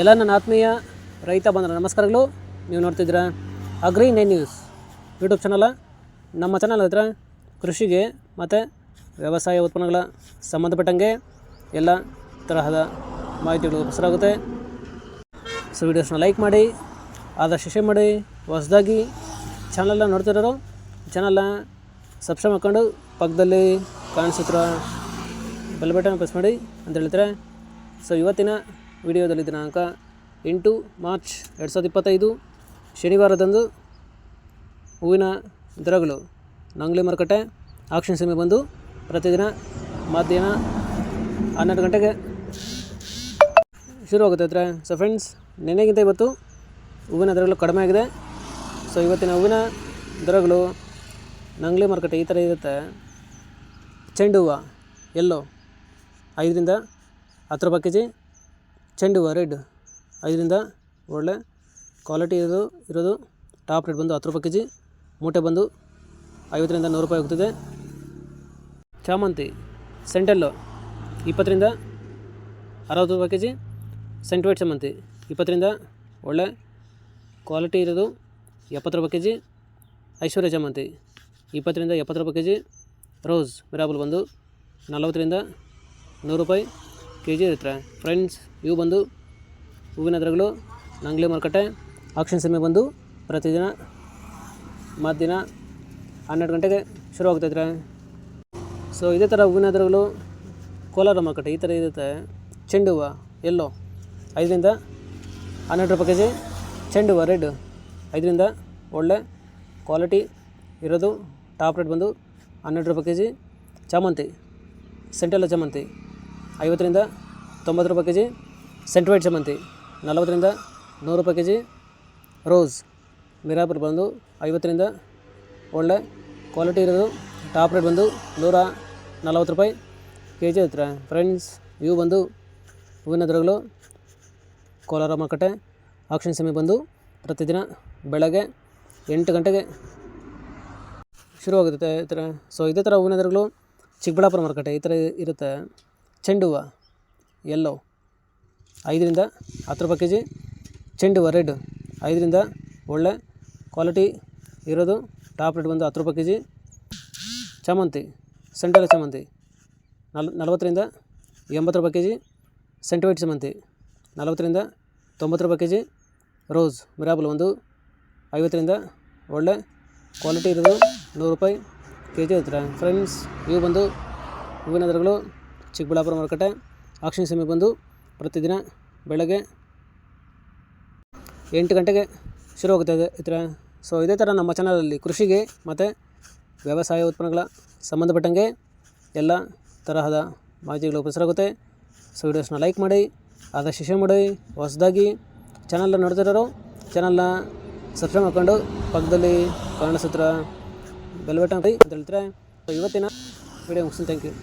ಎಲ್ಲ ನನ್ನ ಆತ್ಮೀಯ ರೈತ ಬಂಧುರ ನಮಸ್ಕಾರಗಳು. ನೀವು ನೋಡ್ತಿದ್ದೀರಾ ಅಗ್ರಿ9 ನ್ಯೂಸ್ ಯೂಟ್ಯೂಬ್ ಚಾನಲ. ನಮ್ಮ ಚಾನಲ್ ಹತ್ರ ಕೃಷಿಗೆ ಮತ್ತು ವ್ಯವಸಾಯ ಉತ್ಪನ್ನಗಳ ಸಂಬಂಧಪಟ್ಟಂಗೆ ಎಲ್ಲ ತರಹದ ಮಾಹಿತಿಗಳು ಪ್ರಸಾರವಾಗುತ್ತೆ. ಸೊ ವಿಡಿಯೋಸ್ನ ಲೈಕ್ ಮಾಡಿ, ಆದಷ್ಟು ಶೇರ್ ಮಾಡಿ. ಹೊಸದಾಗಿ ಚಾನಲ್ನ ನೋಡ್ತಿರೋರು ಚಾನಲ್ನ ಸಬ್ಸ್ಕ್ರೈಬ್ ಮಾಡ್ಕೊಂಡು ಪಕ್ಕದಲ್ಲಿ ಕಾಣಿಸುತ್ತಿರೋ ಬೆಲ್ ಬಟನ್ ಪ್ರೆಸ್ ಮಾಡಿ ಅಂತ ಹೇಳ್ತಾರೆ. ಸೊ ಇವತ್ತಿನ ವಿಡಿಯೋದಲ್ಲಿ ದಿನಾಂಕ 8 ಮಾರ್ಚ್ 2025 ಶನಿವಾರದಂದು ಹೂವಿನ ದರಗಳು ನಂಗ್ಲಿ ಮಾರುಕಟ್ಟೆ ಆಕ್ಷನ್ ಸಮಯ ಬಂದು ಪ್ರತಿದಿನ ಮಧ್ಯಾಹ್ನ 12 ಗಂಟೆಗೆ ಶುರುವಾಗುತ್ತೆ. ಸೊ ಫ್ರೆಂಡ್ಸ್, ನೆನೆಗಿಂತ ಇವತ್ತು ಹೂವಿನ ದರಗಳು ಕಡಿಮೆ ಆಗಿದೆ. ಸೊ ಇವತ್ತಿನ ಹೂವಿನ ದರಗಳು ನಂಗ್ಲಿ ಮಾರುಕಟ್ಟೆ ಈ ಥರ ಇರುತ್ತೆ. ಚೆಂಡು ಹೂವು ಎಲ್ಲೋ 5 ರಿಂದ 10 ರೂಪಾಯಿ ಕೆ ಜಿ. ಚೆಂಡು ಹೂವು ರೆಡ್ 5 ರಿಂದ ಒಳ್ಳೆ ಕ್ವಾಲಿಟಿ ಇರೋದು ಟಾಪ್ ರೇಟ್ ಬಂದು 10 ರೂಪಾಯಿ ಕೆ ಜಿ. ಮೂಟೆ ಬಂದು 50 ರಿಂದ 100 ರೂಪಾಯಿ ಹೋಗ್ತಿದೆ. ಚಾಮಂತಿ ಸೆಂಟೆಲ್ಲು 20 ರಿಂದ 60 ರೂಪಾಯಿ ಕೆ ಜಿ. ಸೆಂಟ್ ವೈಟ್ ಚಾಮಂತಿ 20 ರಿಂದ ಒಳ್ಳೆ ಕ್ವಾಲಿಟಿ ಇರೋದು 70 ರೂಪಾಯಿ ಕೆ ಜಿ. ಐಶ್ವರ್ಯ ಚಾಮಂತಿ 20 ರಿಂದ 70 ರೂಪಾಯಿ ಕೆ ಜಿ. ರೋಸ್ ಮಿರಾಬಲ್ ಬಂದು 40 ರಿಂದ 100 ರೂಪಾಯಿ ಕೆ ಜಿ ಇರುತ್ತೆ. ಫ್ರೆಂಡ್ಸ್, ಇವು ಬಂದು ಹೂವಿನ ದರಗಳು ನಂಗ್ಲಿ ಮಾರುಕಟ್ಟೆ ಆಕ್ಷನ್ ಸಮಯ ಬಂದು ಪ್ರತಿದಿನ ಮಧ್ಯಾಹ್ನ 12 ಗಂಟೆಗೆ ಶುರುವಾಗ್ತಾಯಿದ್ರೆ. ಸೊ ಇದೇ ಥರ ಹೂವಿನ ದರಗಳು ಕೋಲಾರ ಮಾರುಕಟ್ಟೆ ಈ ಥರ ಇರುತ್ತೆ. ಚೆಂಡು ಹೂವು ಎಲ್ಲೋ 5 ರಿಂದ 12 ರೂಪಾಯಿ ಕೆ ಜಿ. ಚೆಂಡು ಹೂವು ರೆಡ್ 5 ರಿಂದ ಒಳ್ಳೆ ಕ್ವಾಲಿಟಿ ಇರೋದು ಟಾಪ್ ರೇಟ್ ಬಂದು 12 ರೂಪಾಯಿ ಕೆ ಜಿ. ಚಾಮಂತಿ ಸೆಂಟೆಲ್ಲ ಚಾಮಂತಿ 50 ರಿಂದ 90 ರೂಪಾಯಿ ಕೆ ಜಿ. ಸೆಂಟ್ ವೈಟ್ ಚಾಮಂತಿ 40 ರಿಂದ 100 ರೂಪಾಯಿ ಕೆ ಜಿ. ರೋಸ್ ಮಿರಾಬಲ್ ಬಂದು 50 ರಿಂದ ಒಳ್ಳೆ ಕ್ವಾಲಿಟಿ ಇರೋದು ಟಾಪ್ ರೇಟ್ ಬಂದು 140 ರೂಪಾಯಿ ಕೆ ಜಿ ಇರುತ್ತೆ. ಫ್ರೆಂಡ್ಸ್, ಇವು ಬಂದು ಹೂವಿನ ದರಗಳು ಕೋಲಾರ ಮಾರುಕಟ್ಟೆ ಆಕ್ಷನ್ ಸಮಯ ಬಂದು ಪ್ರತಿದಿನ ಬೆಳಗ್ಗೆ 8 ಗಂಟೆಗೆ ಶುರುವಾಗುತ್ತೆ ಈ ಥರ. ಸೊ ಇದೇ ಥರ ಹೂವಿನ ದರಗಳು ಚಿಕ್ಕಬಳ್ಳಾಪುರ ಮಾರುಕಟ್ಟೆ ಈ ಥರ ಇರುತ್ತೆ. ಚೆಂಡು ಹೂವು ಎಲ್ಲೋ 5 ರಿಂದ 10 ರೂಪಾಯಿ ಕೆ ಜಿ. ಚೆಂಡು ಹೂವು ರೆಡ್ 5 ರಿಂದ ಒಳ್ಳೆ ಕ್ವಾಲಿಟಿ ಇರೋದು ಟಾಪ್ ರೇಟ್ ಬಂದು 10 ರೂಪಾಯಿ ಕೆ ಜಿ. ಚಾಮಂತಿ ಸೆಂಟೆಲ್ಲ ಚಾಮಂತಿ 40 ರಿಂದ 80 ರೂಪಾಯಿ ಕೆ ಜಿ. ಸೆಂಟ್ ವೈಟ್ ಚಾಮಂತಿ 40 ರಿಂದ 90 ರೂಪಾಯಿ ಕೆ ಜಿ. ರೋಸ್ ಮಿರಾಬಲ್ ಒಂದು 50 ರಿಂದ ಒಳ್ಳೆ ಕ್ವಾಲಿಟಿ ಇರೋದು 100 ರೂಪಾಯಿ ಕೆ ಜಿ ಇರುತ್ತೆ. ಫ್ರೆಂಡ್ಸ್, ಇವು ಬಂದು ಹೂವಿನ ದರಗಳು ಚಿಕ್ಕಬಳ್ಳಾಪುರ ಮಾರುಕಟ್ಟೆ ಆಕ್ಷನ್ ಸಮಯ ಬಂದು ಪ್ರತಿದಿನ ಬೆಳಗ್ಗೆ 8 ಗಂಟೆಗೆ ಶುರುವಾಗುತ್ತದೆ ಈ ಥರ. ಸೊ ಇದೇ ಥರ ನಮ್ಮ ಚಾನಲಲ್ಲಿ ಕೃಷಿಗೆ ಮತ್ತು ವ್ಯವಸಾಯ ಉತ್ಪನ್ನಗಳ ಸಂಬಂಧಪಟ್ಟಂಗೆ ಎಲ್ಲ ತರಹದ ಮಾಹಿತಿಗಳು ಪ್ರಸಾರವಾಗುತ್ತೆ. ಸೊ ವಿಡಿಯೋಸ್ನ ಲೈಕ್ ಮಾಡಿ, ಆದಷ್ಟು ಶೇರ್ ಮಾಡಿ. ಹೊಸದಾಗಿ ಚಾನಲ್ನ ನೋಡ್ತಿರೋರು ಚಾನಲ್ನ ಸಬ್ಸ್ಕ್ರೈಬ್ ಮಾಡ್ಕೊಂಡು ಪಕ್ಕದಲ್ಲಿ ಕಾಣಿಸುತ್ತಿರೋ ಬೆಲ್ ಬಟನ್ ಅಂತ ಹೇಳ್ತಾರೆ. ಸೊ ಇವತ್ತಿನ ವಿಡಿಯೋ ಮುಗಿಸ್ತೀನಿ. Thank you.